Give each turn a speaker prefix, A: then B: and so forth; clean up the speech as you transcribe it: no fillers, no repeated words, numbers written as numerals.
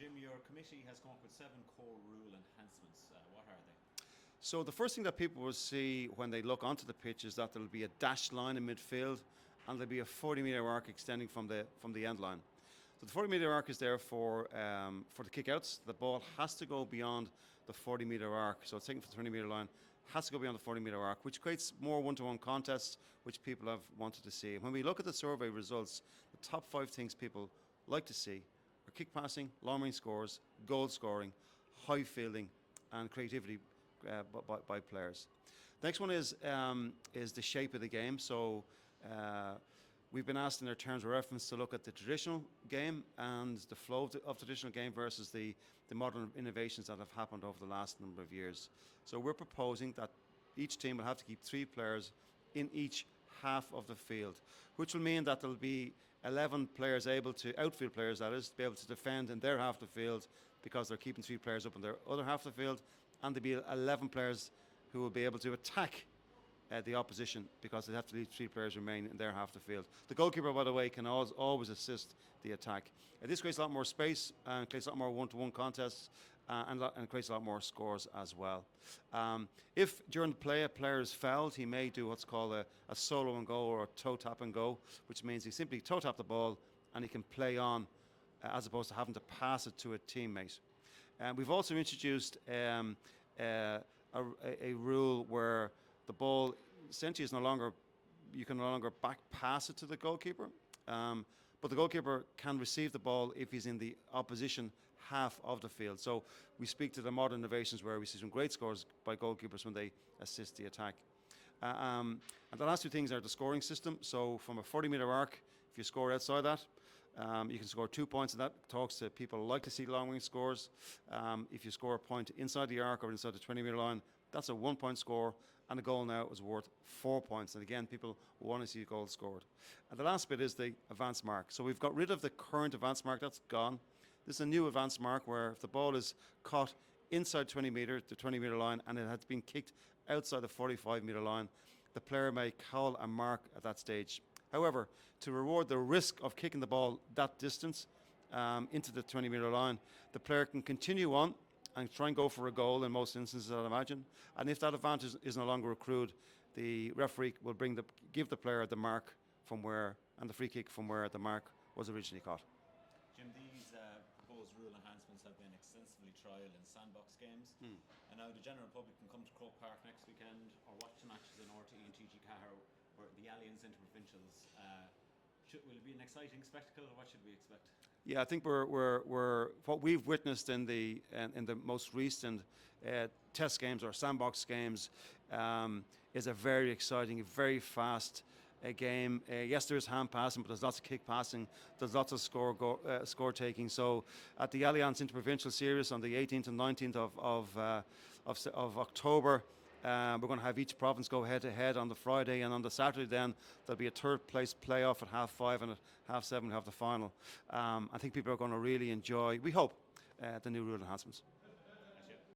A: Jim, your committee has come up with 7 core rule enhancements. What are they?
B: So the first thing that people will see when they look onto the pitch is that there'll be a dashed line in midfield, and there'll be a 40-metre arc extending from the end line. So the 40-metre arc is there for the kickouts. The ball has to go beyond the 40-metre arc, so it's taken from the 20-metre line, has to go beyond the 40-metre arc, which creates more one-to-one contests, which people have wanted to see. And when we look at the survey results, the top 5 things people like to see are kick passing, long-range scores, goal scoring, high fielding, and creativity by players. The next one is the shape of the game. So we've been asked in their terms of reference to look at the traditional game and the flow of the traditional game versus the modern innovations that have happened over the last number of years. So we're proposing that each team will have to keep 3 players in each half of the field, which will mean that there'll be 11 players able to, outfield players that is, to be able to defend in their half of the field because they're keeping 3 players up in their other half of the field, and there'll be 11 players who will be able to attack the opposition because they have to leave 3 players remain in their half of the field. The goalkeeper, by the way, can always assist the attack. This creates a lot more space and creates a lot more one-to-one contests and creates a lot more scores as well. If during the play a player is fouled, he may do what's called a solo and go or a toe tap and go, which means he simply toe tap the ball and he can play on as opposed to having to pass it to a teammate. We've also introduced a rule where the ball essentially is you can no longer back pass it to the goalkeeper, but the goalkeeper can receive the ball if he's in the opposition half of the field. So we speak to the modern innovations where we see some great scores by goalkeepers when they assist the attack. And the last 2 things are the scoring system. So from a 40-metre arc, if you score outside that, you can score 2 points, and that talks to people who like to see long-range scores. If you score a point inside the arc or inside the 20-metre line, that's a 1-point score, and a goal now is worth 4 points. And again, people want to see a goal scored. And the last bit is the advance mark. So we've got rid of the current advance mark, that's gone. This is a new advance mark where if the ball is caught inside the 20-metre line, and it has been kicked outside the 45-metre line, the player may call a mark at that stage. However, to reward the risk of kicking the ball that distance into the 20-metre line, the player can continue on and try and go for a goal in most instances, I'd imagine. And if that advantage is no longer accrued, the referee will give the player the mark and the free kick from where the mark was originally caught.
A: Jim, these proposed rule enhancements have been extensively trialled in sandbox games, and now the general public can come to Croke Park next weekend or watch the matches in RTE and TG Cahir or the Allianz Interprovincials. Will it be an exciting spectacle, or what should we expect?
B: Yeah, I think we're what we've witnessed in the most recent test games or sandbox games is a very exciting, very fast game. Yes, there is hand passing, but there's lots of kick passing. There's lots of score taking. So at the Allianz Interprovincial Series on the 18th and 19th of October. We're going to have each province go head-to-head on the Friday, and on the Saturday then there'll be a 3rd place playoff at 5:30, and at 7:30 we have the final. I think people are going to really enjoy, we hope, the new rule enhancements.